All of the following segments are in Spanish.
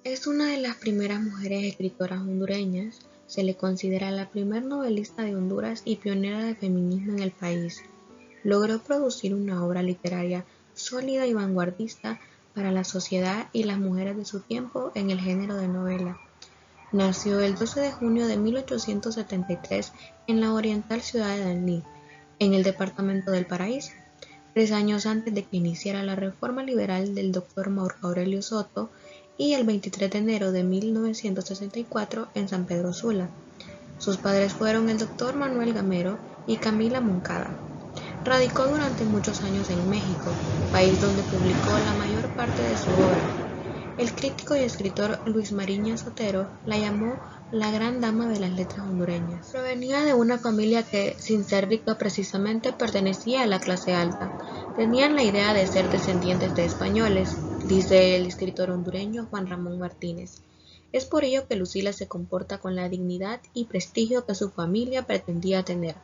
Es una de las primeras mujeres escritoras hondureñas. Se le considera la primer novelista de Honduras y pionera del feminismo en el país. Logró producir una obra literaria sólida y vanguardista para la sociedad y las mujeres de su tiempo en el género de novela. Nació el 12 de junio de 1873 en la oriental ciudad de Danlí, en el departamento del Paraíso, 3 años antes de que iniciara la reforma liberal del Dr. Marco Aurelio Soto, y el 23 de enero de 1964 en San Pedro Sula. Sus padres fueron el Dr. Manuel Gamero y Camila Moncada. Radicó durante muchos años en México, país donde publicó la mayor parte de su obra. El crítico y escritor Luis Mariñas Otero la llamó la gran dama de las letras hondureñas. Provenía de una familia que, sin ser rica precisamente, pertenecía a la clase alta. Tenían la idea de ser descendientes de españoles, dice el escritor hondureño Juan Ramón Martínez. Es por ello que Lucila se comporta con la dignidad y prestigio que su familia pretendía tener.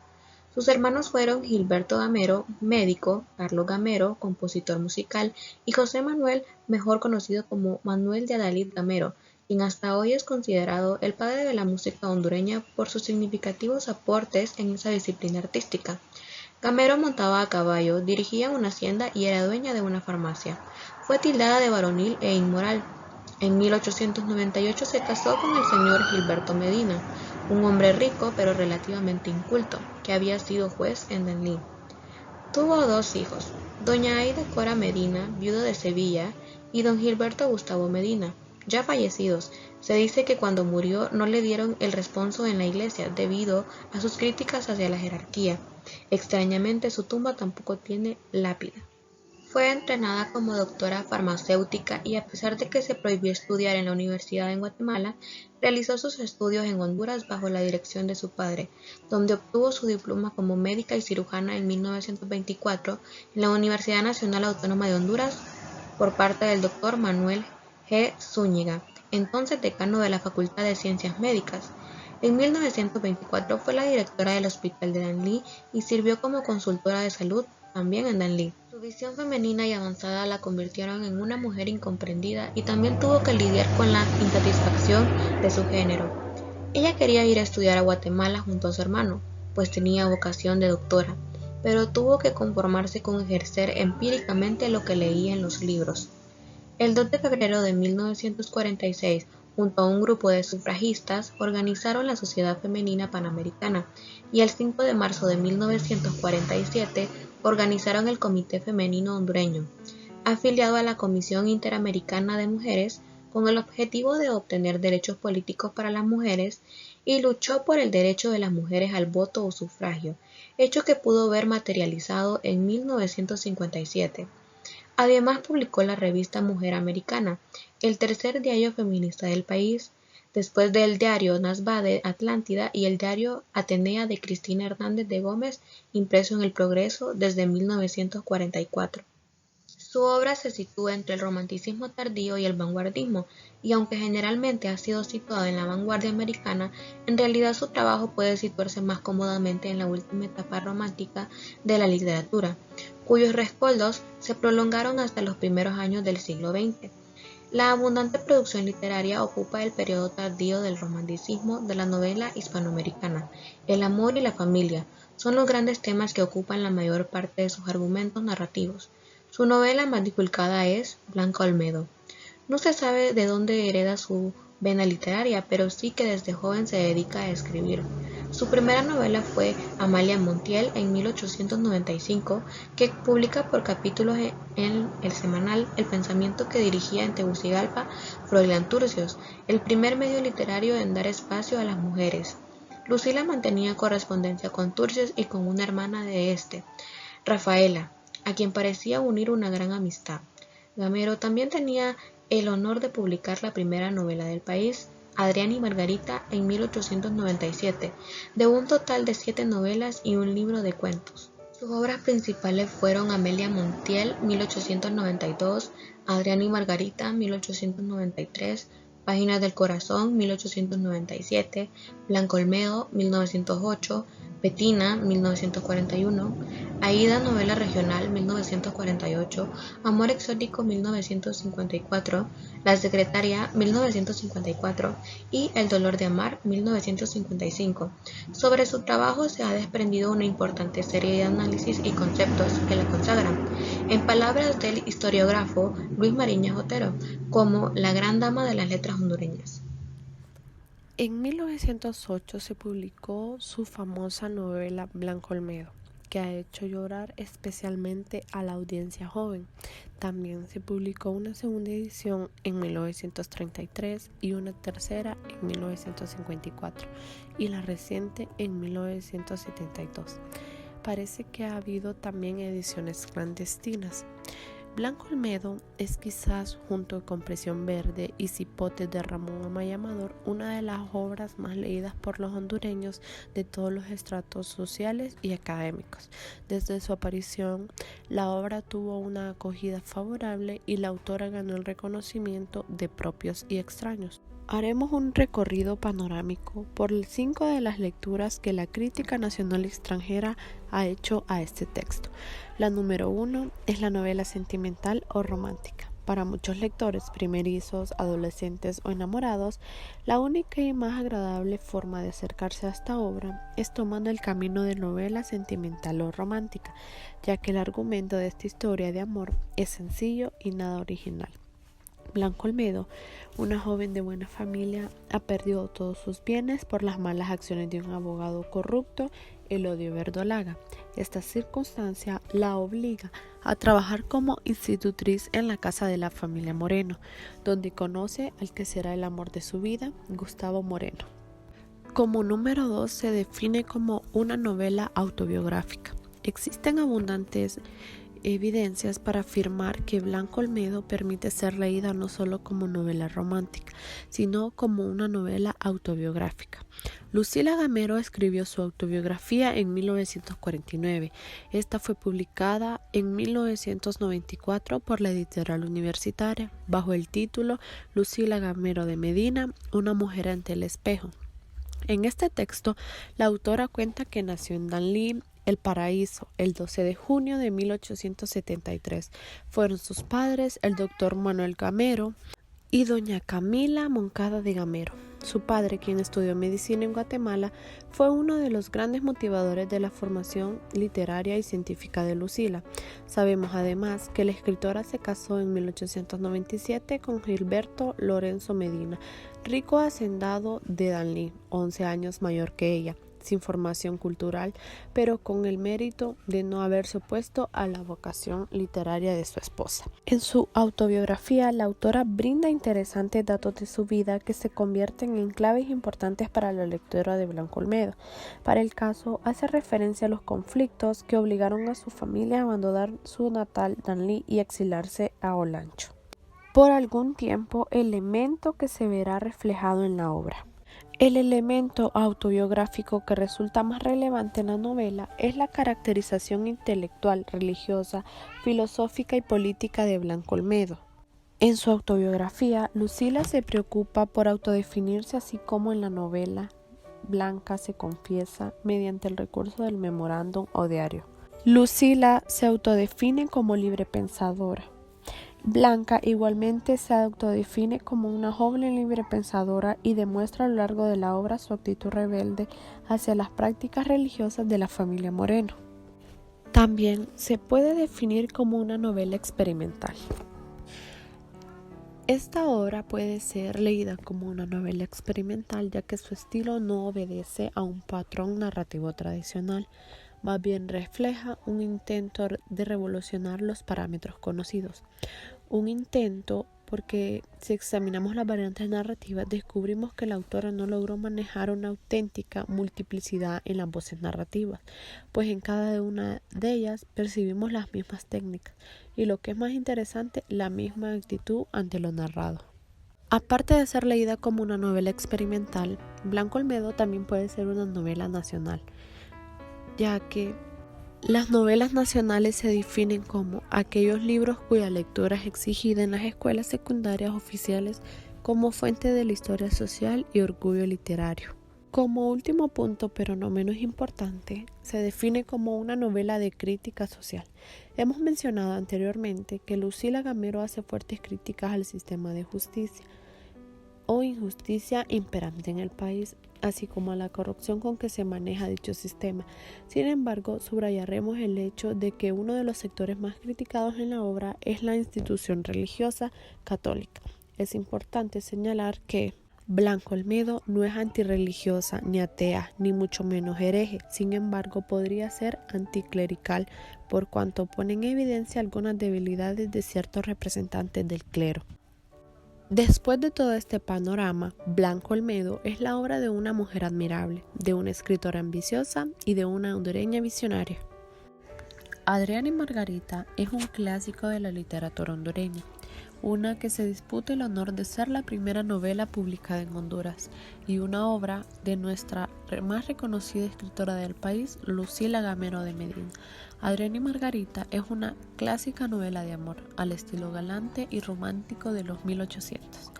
Sus hermanos fueron Gilberto Gamero, médico; Carlos Gamero, compositor musical; y José Manuel, mejor conocido como Manuel de Adalid Gamero, quien hasta hoy es considerado el padre de la música hondureña por sus significativos aportes en esa disciplina artística. Gamero montaba a caballo, dirigía una hacienda y era dueña de una farmacia. Fue tildada de varonil e inmoral. En 1898 se casó con el señor Gilberto Medina, un hombre rico pero relativamente inculto, que había sido juez en Danlí. Tuvo 2 hijos, doña Aida Cora Medina, viudo de Sevilla, y don Gilberto Gustavo Medina, ya fallecidos. Se dice que cuando murió no le dieron el responso en la iglesia debido a sus críticas hacia la jerarquía. Extrañamente, su tumba tampoco tiene lápida. Fue entrenada como doctora farmacéutica y, a pesar de que se prohibió estudiar en la universidad en Guatemala, realizó sus estudios en Honduras bajo la dirección de su padre, donde obtuvo su diploma como médica y cirujana en 1924 en la Universidad Nacional Autónoma de Honduras por parte del doctor Manuel G. Zúñiga, entonces decano de la Facultad de Ciencias Médicas. En 1924 fue la directora del Hospital de Danlí y sirvió como consultora de salud también en Danlí. Su visión femenina y avanzada la convirtieron en una mujer incomprendida y también tuvo que lidiar con la insatisfacción de su género. Ella quería ir a estudiar a Guatemala junto a su hermano, pues tenía vocación de doctora, pero tuvo que conformarse con ejercer empíricamente lo que leía en los libros. El 2 de febrero de 1946, junto a un grupo de sufragistas, organizaron la Sociedad Femenina Panamericana, y el 5 de marzo de 1947 organizaron el Comité Femenino Hondureño, afiliado a la Comisión Interamericana de Mujeres, con el objetivo de obtener derechos políticos para las mujeres, y luchó por el derecho de las mujeres al voto o sufragio, hecho que pudo ver materializado en 1957. Además publicó la revista Mujer Americana, el tercer diario feminista del país, después del diario Nasbah de Atlántida y el diario Atenea de Cristina Hernández de Gómez, impreso en El Progreso desde 1944. Su obra se sitúa entre el romanticismo tardío y el vanguardismo, y aunque generalmente ha sido situado en la vanguardia americana, en realidad su trabajo puede situarse más cómodamente en la última etapa romántica de la literatura, cuyos rescoldos se prolongaron hasta los primeros años del siglo XX. La abundante producción literaria ocupa el periodo tardío del romanticismo de la novela hispanoamericana. El amor y la familia son los grandes temas que ocupan la mayor parte de sus argumentos narrativos. Su novela más divulgada es Blanca Olmedo. No se sabe de dónde hereda su vena literaria, pero sí que desde joven se dedica a escribir. Su primera novela fue Amalia Montiel en 1895, que publica por capítulos en el semanal El Pensamiento, que dirigía en Tegucigalpa Froilán Turcios, el primer medio literario en dar espacio a las mujeres. Lucila mantenía correspondencia con Turcios y con una hermana de este, Rafaela, a quien parecía unir una gran amistad. Gamero también tenía el honor de publicar la primera novela del país, Adrián y Margarita, en 1897, de un total de 7 novelas y un libro de cuentos. Sus obras principales fueron Amelia Montiel, 1892, Adrián y Margarita, 1893, Páginas del Corazón, 1897, Blanca Olmedo, 1908, Petina, 1941, Aída, novela regional, 1948, Amor exótico, 1954, La secretaria, 1954 y El dolor de amar, 1955. Sobre su trabajo se ha desprendido una importante serie de análisis y conceptos que la consagran, en palabras del historiógrafo Luis Mariñas Otero, como la gran dama de las letras hondureñas. En 1908 se publicó su famosa novela Blanco Olmedo, que ha hecho llorar especialmente a la audiencia joven. También se publicó una segunda edición en 1933 y una tercera en 1954 y la reciente en 1972. Parece que ha habido también ediciones clandestinas. Blanco Olmedo es quizás, junto con Presión Verde y Cipote de Ramón Amaya Amador, una de las obras más leídas por los hondureños de todos los estratos sociales y académicos. Desde su aparición, la obra tuvo una acogida favorable y la autora ganó el reconocimiento de propios y extraños. Haremos un recorrido panorámico por 5 de las lecturas que la crítica nacional y extranjera ha hecho a este texto. La número 1 es la novela sentimental o romántica. Para muchos lectores primerizos, adolescentes o enamorados, la única y más agradable forma de acercarse a esta obra es tomando el camino de novela sentimental o romántica, ya que el argumento de esta historia de amor es sencillo y nada original. Blanco Olmedo, una joven de buena familia, ha perdido todos sus bienes por las malas acciones de un abogado corrupto, Elodio Verdolaga. Esta circunstancia la obliga a trabajar como institutriz en la casa de la familia Moreno, donde conoce al que será el amor de su vida, Gustavo Moreno. Como número 2 se define como una novela autobiográfica. Existen abundantes evidencias para afirmar que Blanco Olmedo permite ser leída no solo como novela romántica, sino como una novela autobiográfica. Lucila Gamero escribió su autobiografía en 1949. Esta fue publicada en 1994 por la editorial universitaria, bajo el título Lucila Gamero de Medina, una mujer ante el espejo. En este texto, la autora cuenta que nació en Danlí, El Paraíso, el 12 de junio de 1873. Fueron sus padres el doctor Manuel Gamero y doña Camila Moncada de Gamero. Su padre, quien estudió medicina en Guatemala, fue uno de los grandes motivadores de la formación literaria y científica de Lucila. Sabemos además que la escritora se casó en 1897 con Gilberto Lorenzo Medina, rico hacendado de Danlí, 11 años mayor que ella, sin formación cultural, pero con el mérito de no haberse opuesto a la vocación literaria de su esposa. En su autobiografía, la autora brinda interesantes datos de su vida que se convierten en claves importantes para la lectura de Blanco Olmedo. Para el caso, hace referencia a los conflictos que obligaron a su familia a abandonar su natal Danlí y exilarse a Olancho. Por algún tiempo, elemento que se verá reflejado en la obra. El elemento autobiográfico que resulta más relevante en la novela es la caracterización intelectual, religiosa, filosófica y política de Blanco Olmedo. En su autobiografía, Lucila se preocupa por autodefinirse, así como en la novela Blanca se confiesa mediante el recurso del memorándum o diario. Lucila se autodefine como librepensadora. Blanca igualmente se autodefine como una joven librepensadora y demuestra a lo largo de la obra su actitud rebelde hacia las prácticas religiosas de la familia Moreno. También se puede definir como una novela experimental. Esta obra puede ser leída como una novela experimental, ya que su estilo no obedece a un patrón narrativo tradicional, más bien refleja un intento de revolucionar los parámetros conocidos. Un intento porque si examinamos las variantes narrativas descubrimos que la autora no logró manejar una auténtica multiplicidad en las voces narrativas, pues en cada una de ellas percibimos las mismas técnicas y, lo que es más interesante, la misma actitud ante lo narrado. Aparte de ser leída como una novela experimental, Blanco Olmedo también puede ser una novela nacional, ya que las novelas nacionales se definen como aquellos libros cuya lectura es exigida en las escuelas secundarias oficiales como fuente de la historia social y orgullo literario. Como último punto, pero no menos importante, se define como una novela de crítica social. Hemos mencionado anteriormente que Lucila Gamero hace fuertes críticas al sistema de justicia o injusticia imperante en el país, así como a la corrupción con que se maneja dicho sistema. Sin embargo, subrayaremos el hecho de que uno de los sectores más criticados en la obra es la institución religiosa católica. Es importante señalar que Blanco Olmedo no es antirreligiosa ni atea, ni mucho menos hereje. Sin embargo, podría ser anticlerical, por cuanto pone en evidencia algunas debilidades de ciertos representantes del clero. Después de todo este panorama, Blanco Olmedo es la obra de una mujer admirable, de una escritora ambiciosa y de una hondureña visionaria. Adriana y Margarita es un clásico de la literatura hondureña, una que se disputa el honor de ser la primera novela publicada en Honduras y una obra de nuestra más reconocida escritora del país, Lucila Gamero de Medina. Adriana y Margarita es una clásica novela de amor al estilo galante y romántico de los 1800.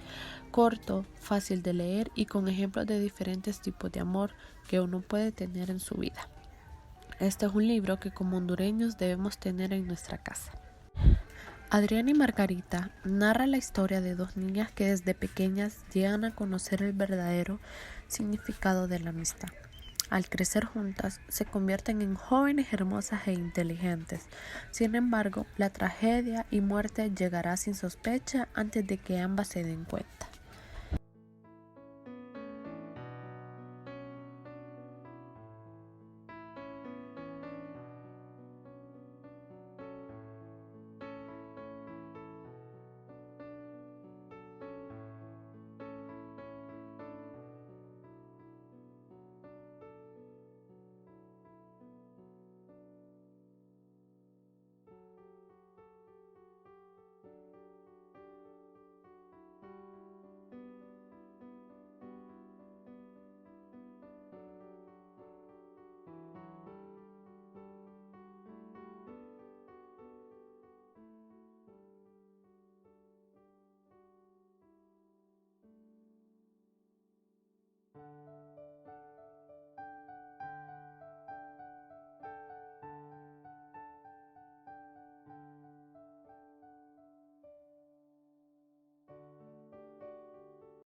Corto, fácil de leer y con ejemplos de diferentes tipos de amor que uno puede tener en su vida. Este es un libro que como hondureños debemos tener en nuestra casa. Adriana y Margarita narra la historia de dos niñas que desde pequeñas llegan a conocer el verdadero significado de la amistad. Al crecer juntas, se convierten en jóvenes hermosas e inteligentes. Sin embargo, la tragedia y muerte llegará sin sospecha antes de que ambas se den cuenta.